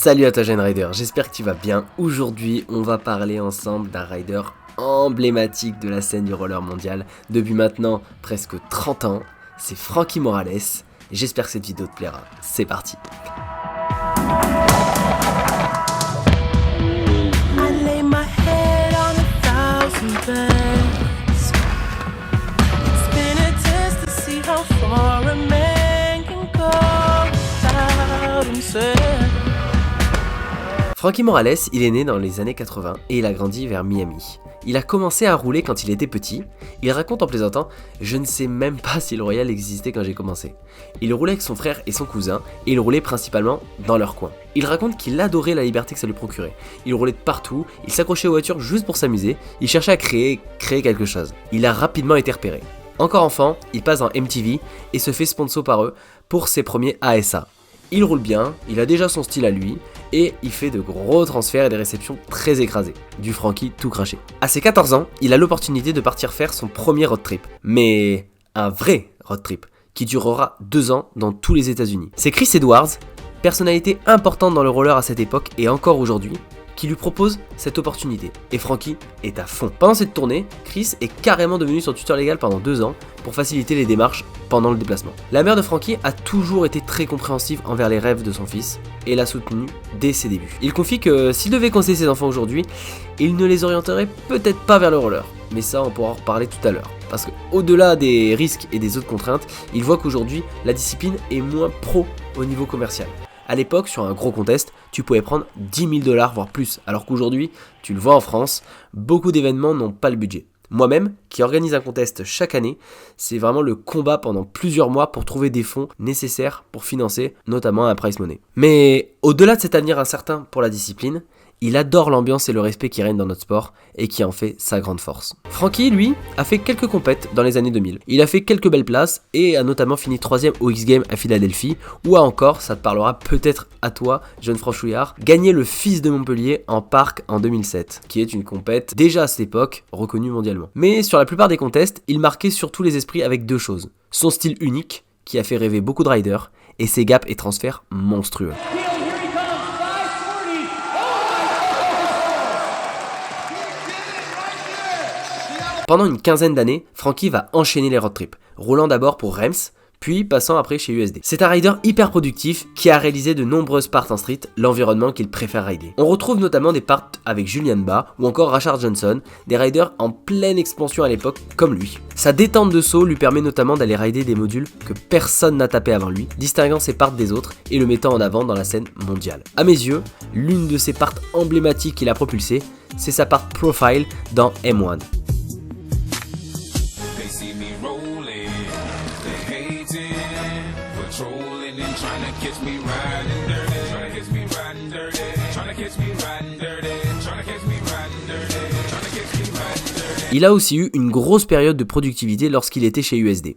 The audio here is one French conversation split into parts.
Salut à toi jeune rider, j'espère que tu vas bien. Aujourd'hui, on va parler ensemble d'un rider emblématique de la scène du roller mondial depuis maintenant presque 30 ans. C'est Frankie Morales et j'espère que cette vidéo te plaira. C'est parti. Frankie Morales, il est né dans les années 80 et il a grandi vers Miami. Il a commencé à rouler quand il était petit. Il raconte en plaisantant « Je ne sais même pas si le Royal existait quand j'ai commencé ». Il roulait avec son frère et son cousin et il roulait principalement dans leur coin. Il raconte qu'il adorait la liberté que ça lui procurait. Il roulait de partout, il s'accrochait aux voitures juste pour s'amuser, il cherchait à créer quelque chose. Il a rapidement été repéré. Encore enfant, il passe dans MTV et se fait sponsor par eux pour ses premiers ASA. Il roule bien, il a déjà son style à lui, et il fait de gros transferts et des réceptions très écrasées. Du Frankie tout craché. À ses 14 ans, il a l'opportunité de partir faire son premier road trip. Mais un vrai road trip, qui durera 2 ans dans tous les États-Unis. C'est Chris Edwards, personnalité importante dans le roller à cette époque et encore aujourd'hui, qui lui propose cette opportunité. Et Frankie est à fond. Pendant cette tournée, Chris est carrément devenu son tuteur légal pendant 2 ans pour faciliter les démarches pendant le déplacement. La mère de Frankie a toujours été très compréhensive envers les rêves de son fils et l'a soutenu dès ses débuts. Il confie que s'il devait conseiller ses enfants aujourd'hui, il ne les orienterait peut-être pas vers le roller. Mais ça, on pourra en reparler tout à l'heure. Parce qu'au-delà des risques et des autres contraintes, il voit qu'aujourd'hui, la discipline est moins pro au niveau commercial. À l'époque, sur un gros contest, tu pouvais prendre 10 000 $, voire plus, alors qu'aujourd'hui, tu le vois en France, beaucoup d'événements n'ont pas le budget. Moi-même, qui organise un contest chaque année, c'est vraiment le combat pendant plusieurs mois pour trouver des fonds nécessaires pour financer, notamment un prize money. Mais au-delà de cet avenir incertain pour la discipline, il adore l'ambiance et le respect qui règne dans notre sport et qui en fait sa grande force. Frankie, lui, a fait quelques compètes dans les années 2000. Il a fait quelques belles places et a notamment fini 3ème au X-Games à Philadelphie, ou a encore, ça te parlera peut-être à toi, jeune franchouillard, gagné le Fils de Montpellier en parc en 2007, qui est une compète déjà à cette époque reconnue mondialement. Mais sur la plupart des contests, il marquait surtout les esprits avec 2 choses. Son style unique, qui a fait rêver beaucoup de riders, et ses gaps et transferts monstrueux. Pendant une quinzaine d'années, Frankie va enchaîner les road trips, roulant d'abord pour Reims, puis passant après chez USD. C'est un rider hyper productif qui a réalisé de nombreuses parts en street, l'environnement qu'il préfère rider. On retrouve notamment des parts avec Julian Bas ou encore Rashard Johnson, des riders en pleine expansion à l'époque comme lui. Sa détente de saut lui permet notamment d'aller rider des modules que personne n'a tapé avant lui, distinguant ses parts des autres et le mettant en avant dans la scène mondiale. À mes yeux, l'une de ses parts emblématiques qu'il a propulsée, c'est sa part Profile dans M1. Il a aussi eu une grosse période de productivité lorsqu'il était chez USD.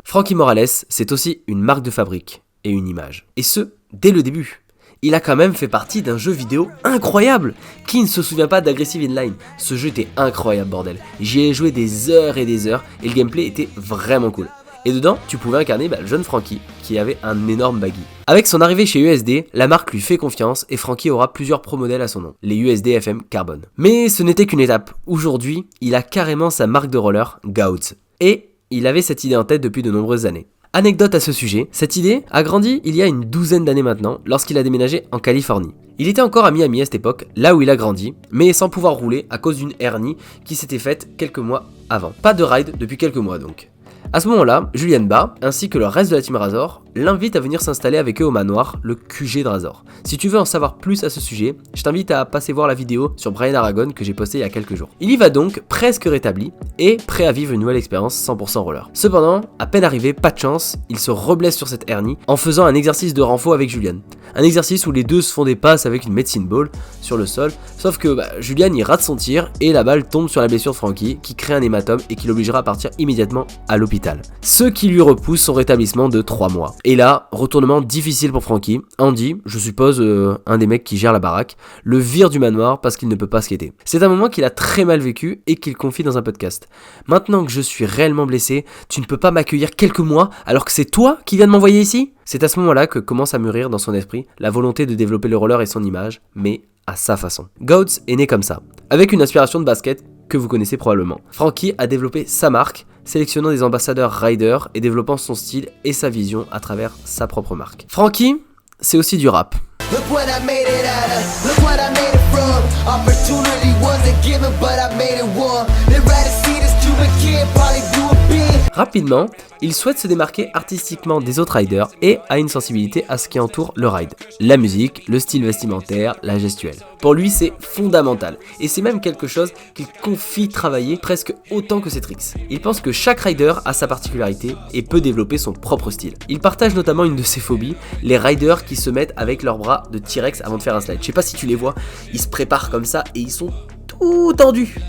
Frankie Morales, c'est aussi une marque de fabrique et une image. Et ce, dès le début. il a quand même fait partie d'un jeu vidéo incroyable. Qui ne se souvient pas d'Aggressive Inline? Ce jeu était incroyable, bordel. J'y ai joué des heures et le gameplay était vraiment cool. Et dedans, tu pouvais incarner le jeune Frankie, qui avait un énorme baggy. Avec son arrivée chez USD, la marque lui fait confiance et Frankie aura plusieurs pro modèles à son nom, les USD FM Carbon. Mais ce n'était qu'une étape. Aujourd'hui, il a carrément sa marque de roller, Gouds. Et il avait cette idée en tête depuis de nombreuses années. Anecdote à ce sujet, cette idée a grandi il y a une douzaine d'années maintenant, lorsqu'il a déménagé en Californie. Il était encore à Miami à cette époque, là où il a grandi, mais sans pouvoir rouler à cause d'une hernie qui s'était faite quelques mois avant. Pas de ride depuis quelques mois donc. À ce moment-là, Julian Ba, ainsi que le reste de la team Razor, l'invite à venir s'installer avec eux au manoir, le QG de Razor. Si tu veux en savoir plus à ce sujet, je t'invite à passer voir la vidéo sur Brian Aragon que j'ai postée il y a quelques jours. Il y va donc presque rétabli et prêt à vivre une nouvelle expérience 100% roller. Cependant, à peine arrivé, pas de chance, il se reblesse sur cette hernie en faisant un exercice de renfort avec Julian. Un exercice où les deux se font des passes avec une medicine ball sur le sol, sauf que Julian il rate son tir et la balle tombe sur la blessure de Frankie qui crée un hématome et qui l'obligera à partir immédiatement à l'hôpital. Ce qui lui repousse son rétablissement de 3 mois. Et là, retournement difficile pour Frankie. Andy, je suppose un des mecs qui gère la baraque, le vire du manoir parce qu'il ne peut pas skater. C'est un moment qu'il a très mal vécu et qu'il confie dans un podcast. Maintenant que je suis réellement blessé, tu ne peux pas m'accueillir quelques mois alors que c'est toi qui viens de m'envoyer ici? C'est à ce moment-là que commence à mûrir dans son esprit la volonté de développer le roller et son image, mais à sa façon. Gouds est né comme ça, avec une inspiration de basket que vous connaissez probablement. Frankie a développé sa marque, sélectionnant des ambassadeurs riders et développant son style et sa vision à travers sa propre marque. Frankie, c'est aussi du rap. Rapidement, il souhaite se démarquer artistiquement des autres riders et a une sensibilité à ce qui entoure le ride. La musique, le style vestimentaire, la gestuelle. Pour lui, c'est fondamental et c'est même quelque chose qu'il confie travailler presque autant que ses tricks. Il pense que chaque rider a sa particularité et peut développer son propre style. Il partage notamment une de ses phobies, les riders qui se mettent avec leurs bras de T-Rex avant de faire un slide. Je sais pas si tu les vois, ils se préparent comme ça et ils sont tout tendus.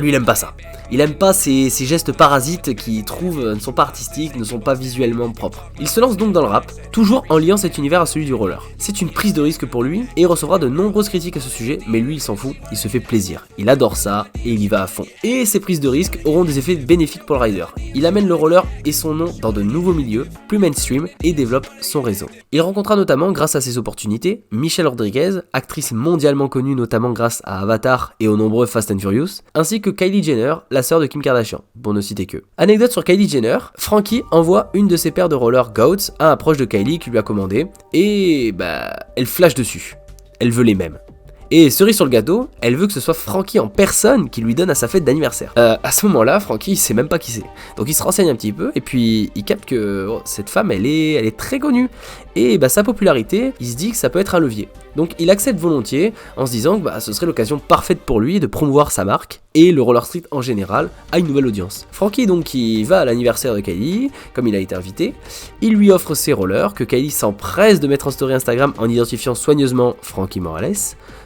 Lui il aime pas ça. Il aime pas ces gestes parasites qui, il trouve, ne sont pas artistiques, ne sont pas visuellement propres. Il se lance donc dans le rap, toujours en liant cet univers à celui du roller. C'est une prise de risque pour lui et il recevra de nombreuses critiques à ce sujet, mais lui il s'en fout, il se fait plaisir. Il adore ça et il y va à fond. Et ces prises de risque auront des effets bénéfiques pour le rider. Il amène le roller et son nom dans de nouveaux milieux, plus mainstream, et développe son réseau. Il rencontra notamment, grâce à ses opportunités, Michelle Rodriguez, actrice mondialement connue notamment grâce à Avatar et aux nombreux Fast and Furious, ainsi que Kylie Jenner, la sœur de Kim Kardashian, pour ne citer que. Anecdote sur Kylie Jenner, Frankie envoie une de ses paires de rollers Gouds à un proche de Kylie qui lui a commandé, et elle flash dessus. Elle veut les mêmes. Et cerise sur le gâteau, elle veut que ce soit Frankie en personne qui lui donne à sa fête d'anniversaire. À ce moment-là, Frankie il sait même pas qui c'est. Donc il se renseigne un petit peu et puis il capte que cette femme elle est très connue. Et sa popularité, il se dit que ça peut être un levier. Donc il accepte volontiers en se disant que ce serait l'occasion parfaite pour lui de promouvoir sa marque et le roller street en général à une nouvelle audience. Frankie donc il va à l'anniversaire de Kylie, comme il a été invité, il lui offre ses rollers que Kylie s'empresse de mettre en story Instagram en identifiant soigneusement Frankie Morales.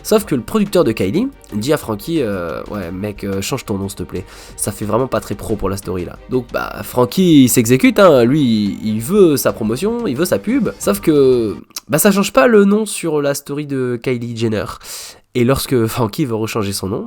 Sauf que le producteur de Kylie dit à Frankie ouais mec change ton nom s'il te plaît, ça fait vraiment pas très pro pour la story là. Donc Frankie il s'exécute, lui il veut sa promotion, il veut sa pub, sauf que ça change pas le nom sur la story de Kylie Jenner. Et lorsque Frankie veut rechanger son nom,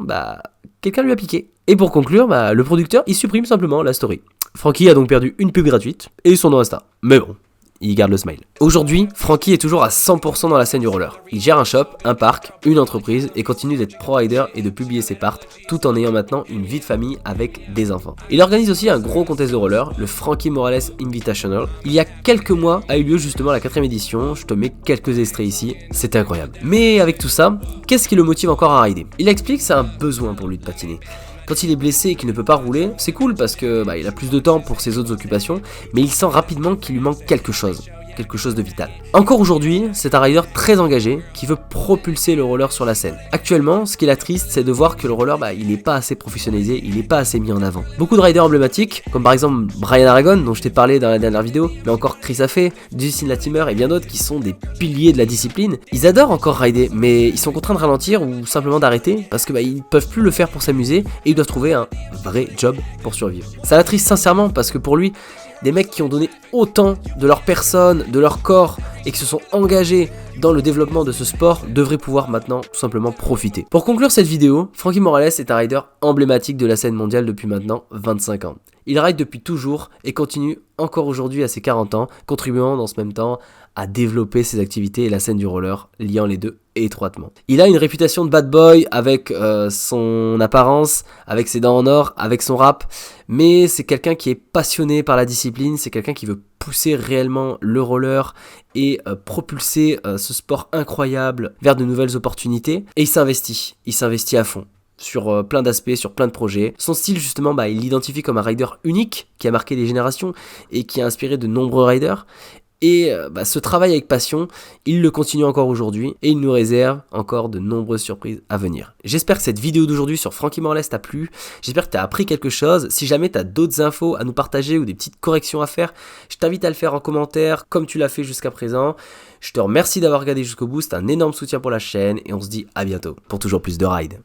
quelqu'un lui a piqué. Et pour conclure, le producteur il supprime simplement la story. Frankie a donc perdu une pub gratuite et son nom Insta. Mais bon, il garde le smile. Aujourd'hui, Frankie est toujours à 100% dans la scène du roller. Il gère un shop, un parc, une entreprise et continue d'être pro-rider et de publier ses parts tout en ayant maintenant une vie de famille avec des enfants. Il organise aussi un gros contest de roller, le Frankie Morales Invitational. Il y a quelques mois a eu lieu justement la 4ème édition, je te mets quelques extraits ici, c'était incroyable. Mais avec tout ça, qu'est-ce qui le motive encore à rider? Il explique que c'est un besoin pour lui de patiner. Quand il est blessé et qu'il ne peut pas rouler, c'est cool parce que il a plus de temps pour ses autres occupations, mais il sent rapidement qu'il lui manque quelque chose de vital. Encore aujourd'hui, c'est un rider très engagé qui veut propulser le roller sur la scène. Actuellement, ce qui l'attriste, c'est de voir que le roller, il n'est pas assez professionnalisé, il n'est pas assez mis en avant. Beaucoup de riders emblématiques, comme par exemple Brian Aragon, dont je t'ai parlé dans la dernière vidéo, mais encore Chris Afey, Justin Latimer et bien d'autres qui sont des piliers de la discipline, ils adorent encore rider, mais ils sont contraints de ralentir ou simplement d'arrêter parce que ils peuvent plus le faire pour s'amuser et ils doivent trouver un vrai job pour survivre. Ça l'attriste sincèrement parce que pour lui, des mecs qui ont donné autant de leur personne, de leur corps et qui se sont engagés dans le développement de ce sport devraient pouvoir maintenant tout simplement profiter. Pour conclure cette vidéo, Frankie Morales est un rider emblématique de la scène mondiale depuis maintenant 25 ans. Il ride depuis toujours et continue encore aujourd'hui à ses 40 ans, contribuant dans ce même temps à développer ses activités et la scène du roller, liant les deux étroitement. Il a une réputation de bad boy avec son apparence, avec ses dents en or, avec son rap, mais c'est quelqu'un qui est passionné par la discipline, c'est quelqu'un qui veut pousser réellement le roller et propulser ce sport incroyable vers de nouvelles opportunités, et il s'investit à fond sur plein d'aspects, sur plein de projets. Son style justement, il l'identifie comme un rider unique qui a marqué les générations et qui a inspiré de nombreux riders. Et ce travail avec passion, il le continue encore aujourd'hui et il nous réserve encore de nombreuses surprises à venir. J'espère que cette vidéo d'aujourd'hui sur Frankie Morales t'a plu, j'espère que t'as appris quelque chose. Si jamais t'as d'autres infos à nous partager ou des petites corrections à faire, je t'invite à le faire en commentaire comme tu l'as fait jusqu'à présent. Je te remercie d'avoir regardé jusqu'au bout, c'est un énorme soutien pour la chaîne et on se dit à bientôt pour toujours plus de rides.